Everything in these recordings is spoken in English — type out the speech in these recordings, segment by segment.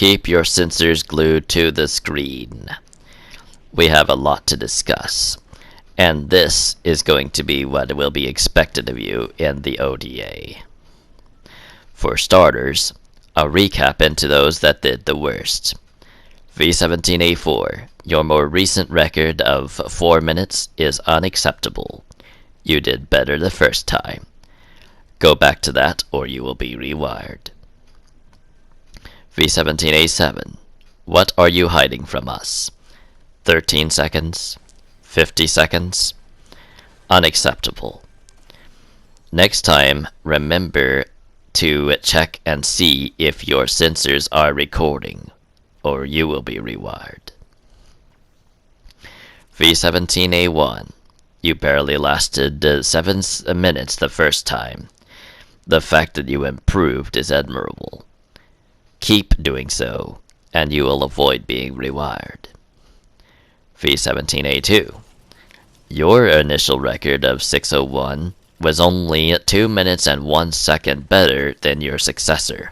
Keep your sensors glued to the screen. We have a lot to discuss, and this is going to be what will be expected of you in the ODA. For starters, a recap into those that did the worst. V17A4, your more recent record of 4 minutes is unacceptable. You did better the first time. Go back to that or you will be rewired. V17A7, what are you hiding from us? 13 seconds? 50 seconds? Unacceptable. Next time, remember to check and see if your sensors are recording, or you will be rewired. V17A1, you barely lasted 7 minutes the first time. The fact that you improved is admirable. Keep doing so, and you will avoid being rewired. V17A2, your initial record of 6:01 was only 2 minutes and 1 second better than your successor.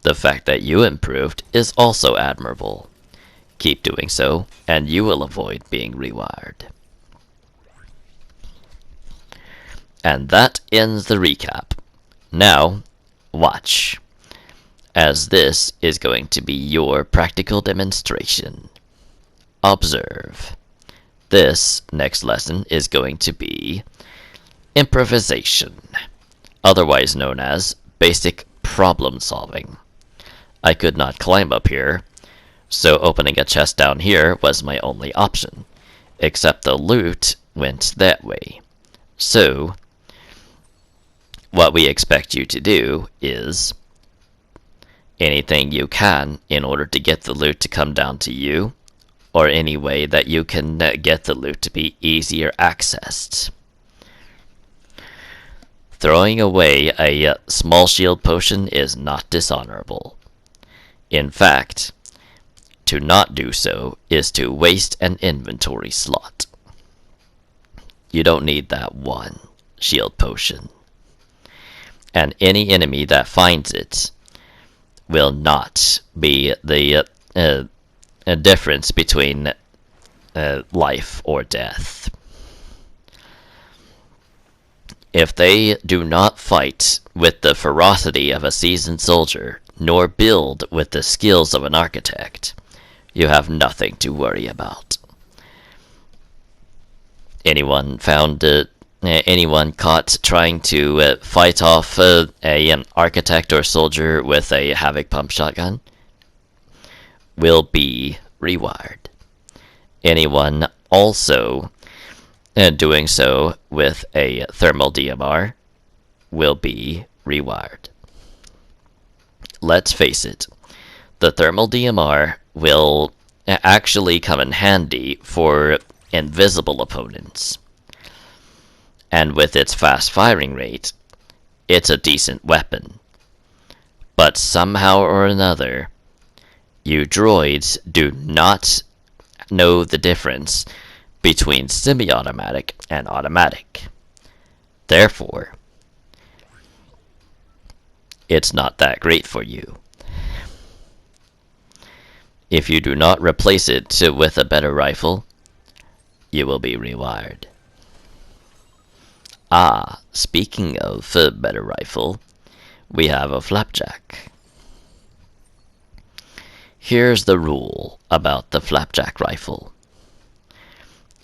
The fact that you improved is also admirable. Keep doing so, and you will avoid being rewired. And that ends the recap. Now, watch, as this is going to be your practical demonstration. Observe. This next lesson is going to be improvisation, otherwise known as basic problem solving. I could not climb up here, so opening a chest down here was my only option, except the loot went that way. So, what we expect you to do is anything you can in order to get the loot to come down to you, or any way that you can get the loot to be easier accessed. Throwing away a small shield potion is not dishonorable. In fact, to not do so is to waste an inventory slot. You don't need that one shield potion. And any enemy that finds it will not be the difference between life or death. If they do not fight with the ferocity of a seasoned soldier, nor build with the skills of an architect, you have nothing to worry about. Anyone caught trying to fight off an architect or soldier with a havoc pump shotgun will be rewired. Anyone also doing so with a thermal DMR will be rewired. Let's face it, the thermal DMR will actually come in handy for invisible opponents. And with its fast firing rate, it's a decent weapon. But somehow or another, you droids do not know the difference between semi-automatic and automatic. Therefore, it's not that great for you. If you do not replace it with a better rifle, you will be rewired. Ah, speaking of a better rifle, we have a flapjack. Here's the rule about the flapjack rifle.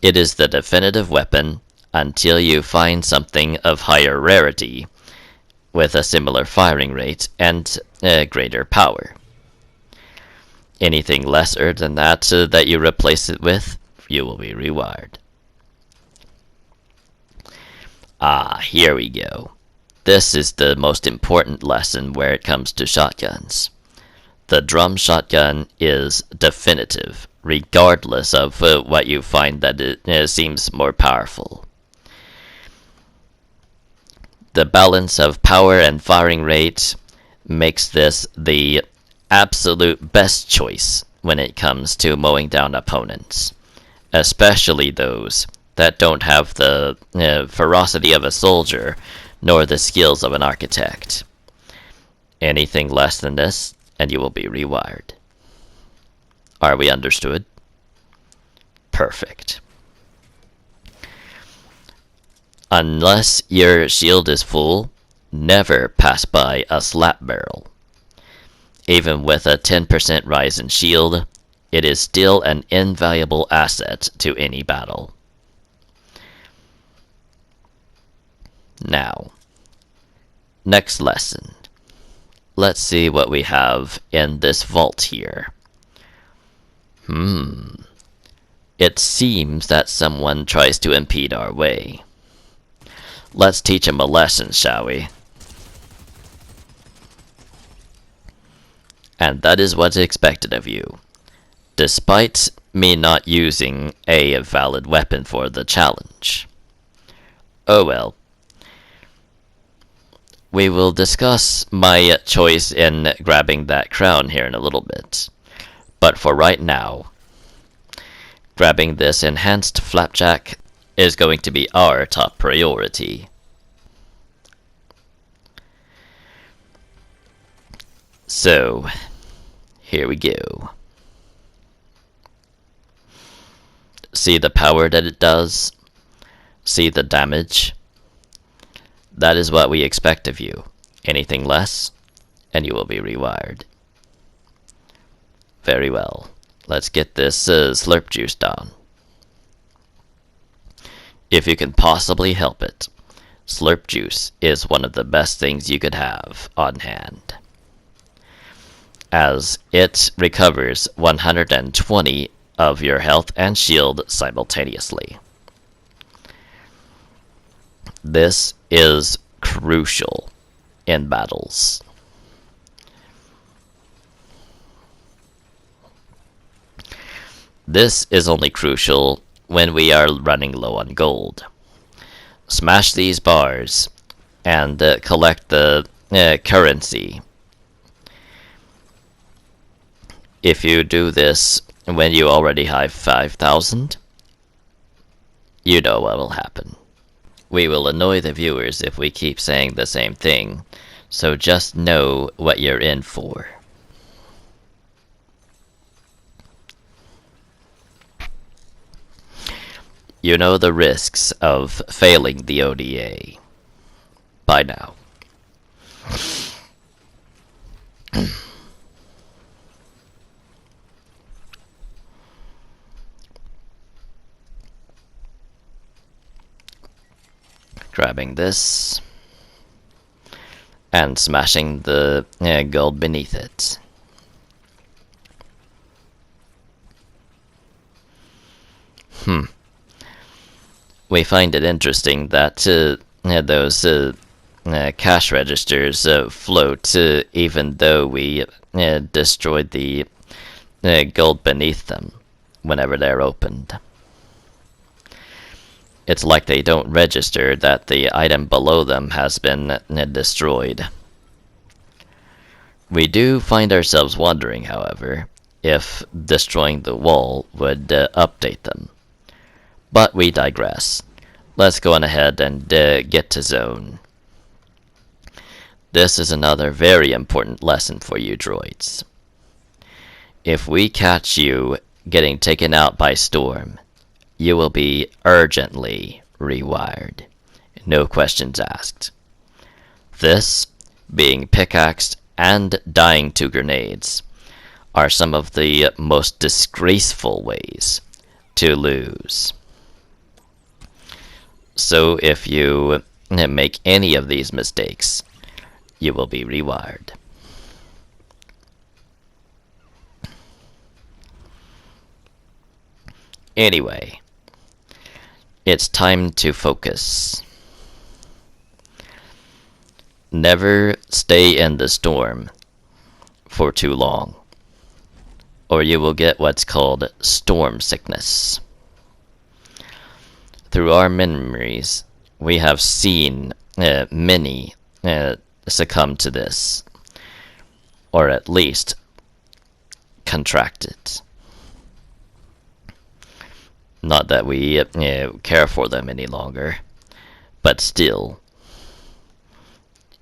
It is the definitive weapon until you find something of higher rarity with a similar firing rate and greater power. Anything lesser than that that you replace it with, you will be rewired. Ah, here we go. This is the most important lesson where it comes to shotguns. The drum shotgun is definitive, regardless of what you find that it seems more powerful. The balance of power and firing rate makes this the absolute best choice when it comes to mowing down opponents, especially those that don't have the ferocity of a soldier nor the skills of an architect. Anything less than this and you will be rewired. Are we understood? Perfect. Unless your shield is full, never pass by a slap barrel. Even with a 10% rise in shield, it is still an invaluable asset to any battle. Now, next lesson. Let's see what we have in this vault here. It seems that someone tries to impede our way. Let's teach him a lesson, shall we? And that is what's expected of you, despite me not using a valid weapon for the challenge. Oh well. We will discuss my choice in grabbing that crown here in a little bit. But for right now, grabbing this enhanced flapjack is going to be our top priority. So, here we go. See the power that it does? See the damage? That is what we expect of you. Anything less, and you will be rewired. Very well. Let's get this slurp juice down. If you can possibly help it, slurp juice is one of the best things you could have on hand, as it recovers 120 of your health and shield simultaneously. This is crucial in battles. This is only crucial when we are running low on gold. Smash these bars and collect the currency. If you do this when you already have 5,000, you know what will happen. We will annoy the viewers if we keep saying the same thing, so just know what you're in for. You know the risks of failing the ODA by now. Grabbing this and smashing the gold beneath it. We find it interesting that those cash registers float even though we destroyed the gold beneath them whenever they're opened. It's like they don't register that the item below them has been destroyed. We do find ourselves wondering, however, if destroying the wall would update them. But we digress. Let's go on ahead and get to zone. This is another very important lesson for you droids. If we catch you getting taken out by storm, you will be urgently rewired. No questions asked. This, being pickaxed and dying to grenades, are some of the most disgraceful ways to lose. So if you make any of these mistakes, you will be rewired. Anyway, it's time to focus. Never stay in the storm for too long, or you will get what's called storm sickness. Through our memories, we have seen many succumb to this, or at least contract it. Not that we care for them any longer, but still,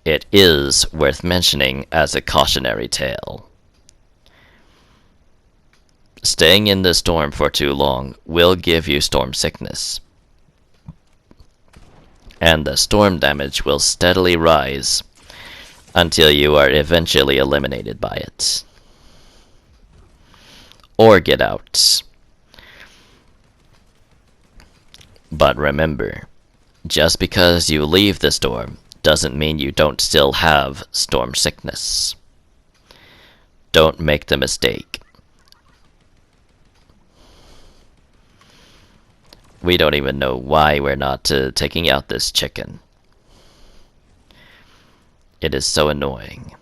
it is worth mentioning as a cautionary tale. Staying in the storm for too long will give you storm sickness. And the storm damage will steadily rise until you are eventually eliminated by it. Or get out. But remember, just because you leave the storm doesn't mean you don't still have storm sickness. Don't make the mistake. We don't even know why we're not taking out this chicken. It is so annoying.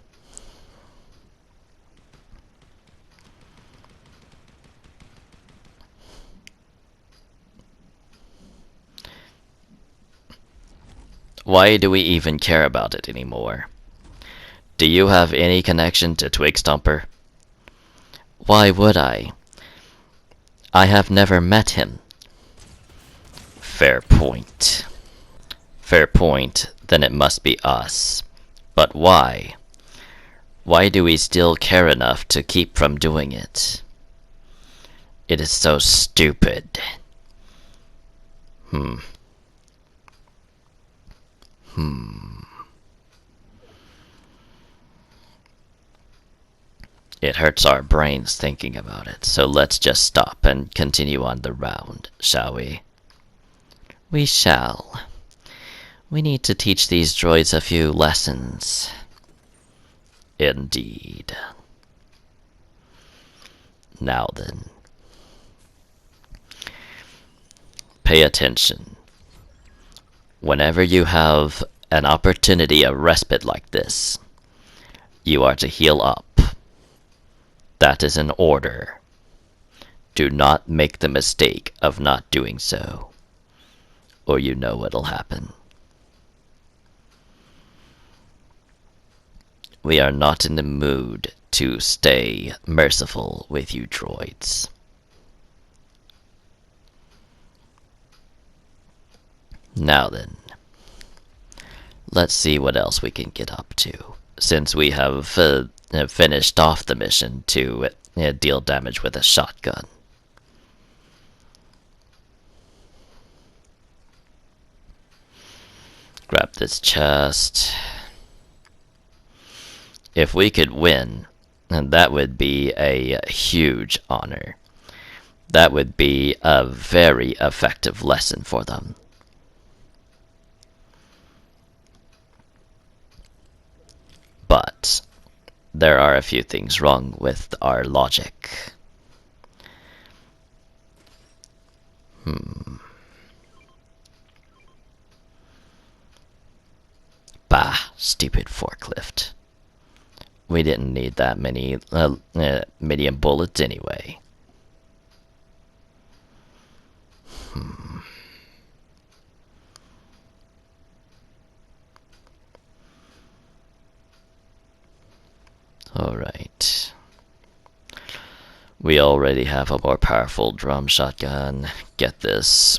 Why do we even care about it anymore? Do you have any connection to Twig Stomper? Why would I? I have never met him. Fair point. Fair point, then it must be us. But why? Why do we still care enough to keep from doing it? It is so stupid. It hurts our brains thinking about it, so let's just stop and continue on the round, shall we? We shall. We need to teach these droids a few lessons. Indeed. Now then. Pay attention. Whenever you have an opportunity of respite like this, you are to heal up. That is an order. Do not make the mistake of not doing so, or you know what'll happen. We are not in the mood to stay merciful with you droids. Now then, let's see what else we can get up to, since we have finished off the mission to deal damage with a shotgun. Grab this chest. If we could win, that would be a huge honor. That would be a very effective lesson for them. But there are a few things wrong with our logic. Bah, stupid forklift. We didn't need that many medium bullets anyway. Alright. We already have a more powerful drum shotgun. Get this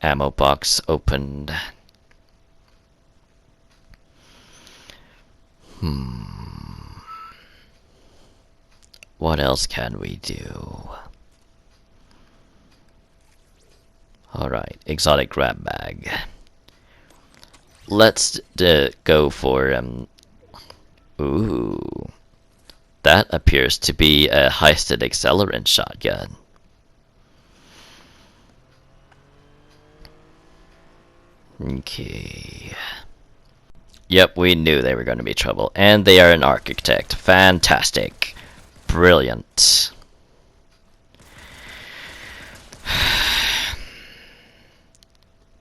ammo box opened. What else can we do? Alright, exotic grab bag. Let's go for ooh. That appears to be a heisted accelerant shotgun. Okay. Yep, we knew they were going to be trouble. And they are an architect. Fantastic. Brilliant.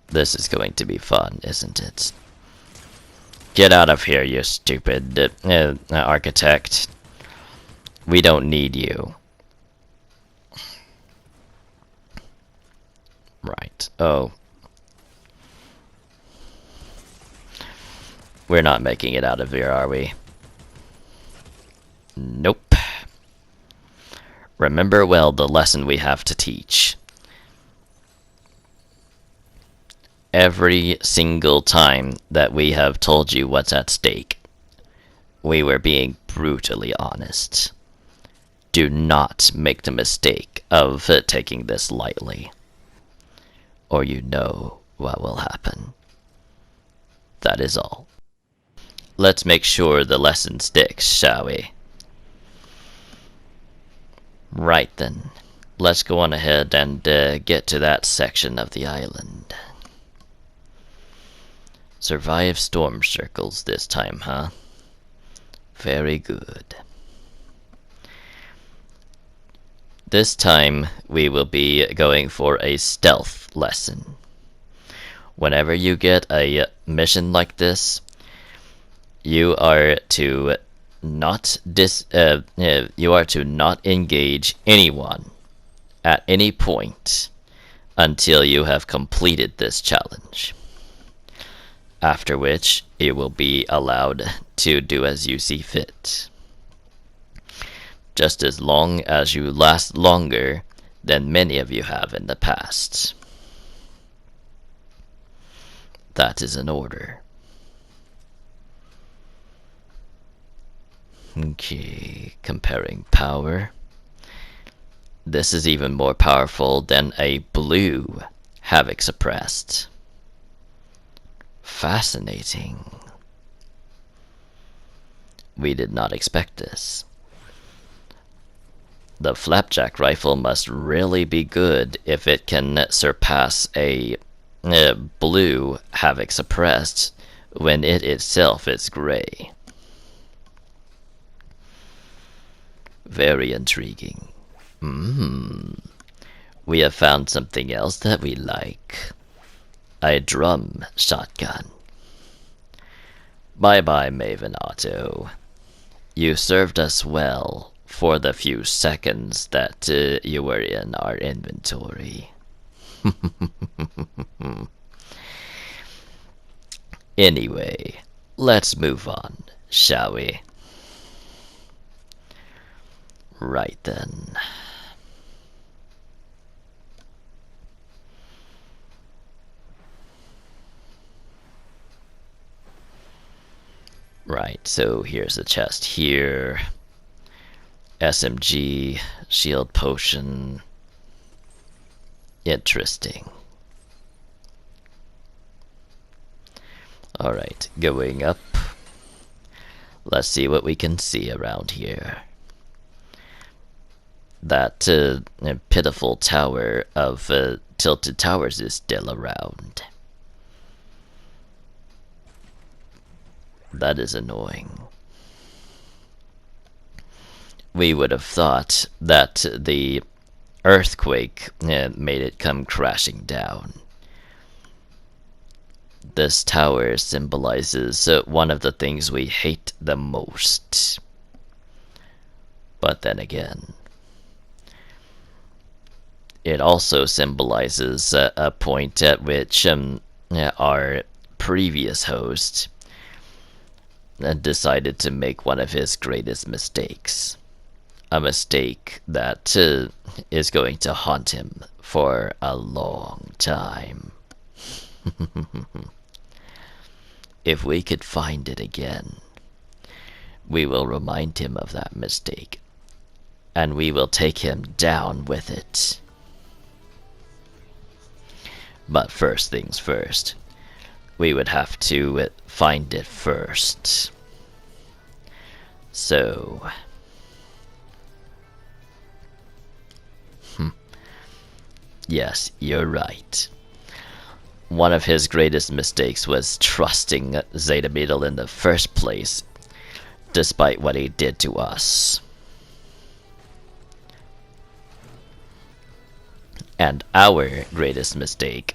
This is going to be fun, isn't it? Get out of here, you stupid architect. We don't need you. Right. Oh. We're not making it out of here, are we? Nope. Remember well the lesson we have to teach. Every single time that we have told you what's at stake, we were being brutally honest. Do not make the mistake of taking this lightly, or you know what will happen. That is all. Let's make sure the lesson sticks, shall we? Right then. Let's go on ahead and get to that section of the island. Survive storm circles this time, huh? Very good. This time, we will be going for a stealth lesson. Whenever you get a mission like this, you are to not engage anyone at any point until you have completed this challenge. After which, you will be allowed to do as you see fit. Just as long as you last longer than many of you have in the past. That is an order. Okay, comparing power. This is even more powerful than a blue Havoc suppressed. Fascinating. We did not expect this. The flapjack rifle must really be good if it can surpass a blue Havoc suppressed when it itself is gray. Very intriguing. We have found something else that we like. A drum shotgun. Bye-bye, Maven Otto. You served us well for the few seconds that you were in our inventory. Anyway, let's move on, shall we? Right then. Right, so here's the chest here. SMG, shield potion. Interesting. Alright, going up. Let's see what we can see around here. That pitiful tower of Tilted Towers is still around. That is annoying. We would have thought that the earthquake made it come crashing down. This tower symbolizes one of the things we hate the most. But then again, it also symbolizes a point at which our previous host decided to make one of his greatest mistakes. A mistake that is going to haunt him for a long time. If we could find it again, we will remind him of that mistake, and we will take him down with it. But first things first, we would have to find it first. So... yes, you're right. One of his greatest mistakes was trusting Zeta Beetle in the first place, despite what he did to us. And our greatest mistake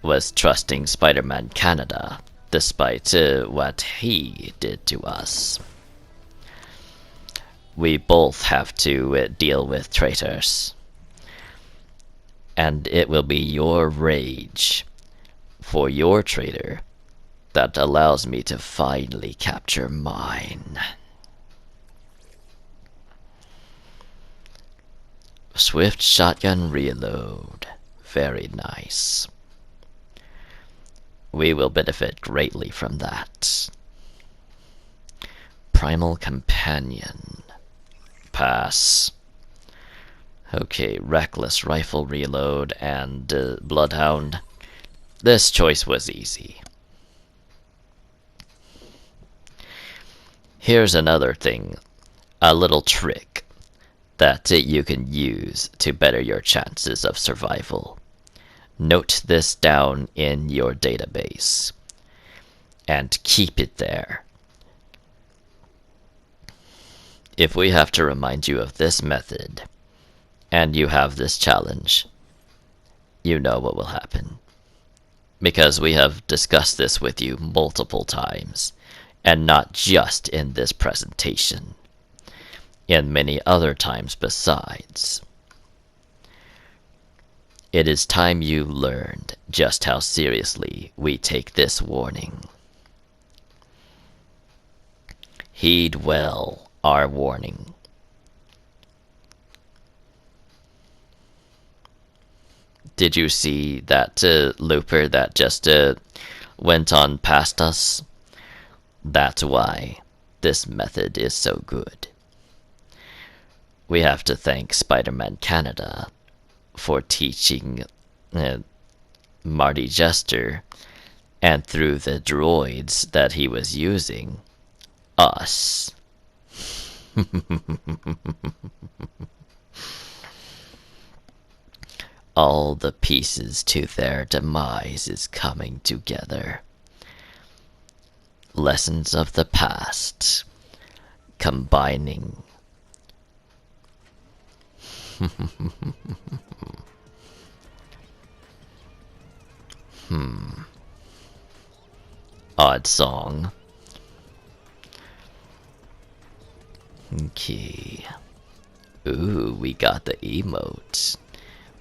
was trusting Spider-Man Canada, despite what he did to us. We both have to deal with traitors. And it will be your rage for your traitor that allows me to finally capture mine. Swift shotgun reload. Very nice. We will benefit greatly from that. Primal companion. Pass. Okay, reckless rifle reload and bloodhound. This choice was easy. Here's another thing, a little trick that you can use to better your chances of survival. Note this down in your database and keep it there. If we have to remind you of this method and you have this challenge, you know what will happen. Because we have discussed this with you multiple times, and not just in this presentation, in many other times besides. It is time you learned just how seriously we take this warning. Heed well our warning. Did you see that looper that just went on past us? That's why this method is so good. We have to thank Spider-Man Canada for teaching Marty Jester, and through the droids that he was using, us. All the pieces to their demise is coming together. Lessons of the past, combining. Odd song. Okay. Ooh, we got the emote.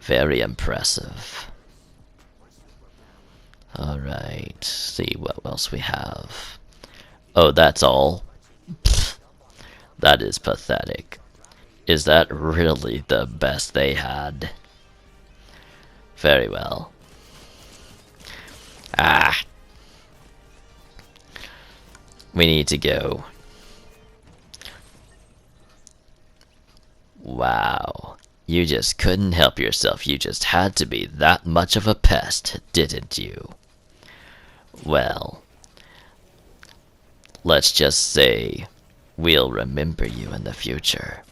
Very impressive. Alright, see what else we have. Oh, that's all? Pfft, that is pathetic. Is that really the best they had? Very well. Ah! We need to go. Wow. You just couldn't help yourself. You just had to be that much of a pest, didn't you? Well, let's just say we'll remember you in the future.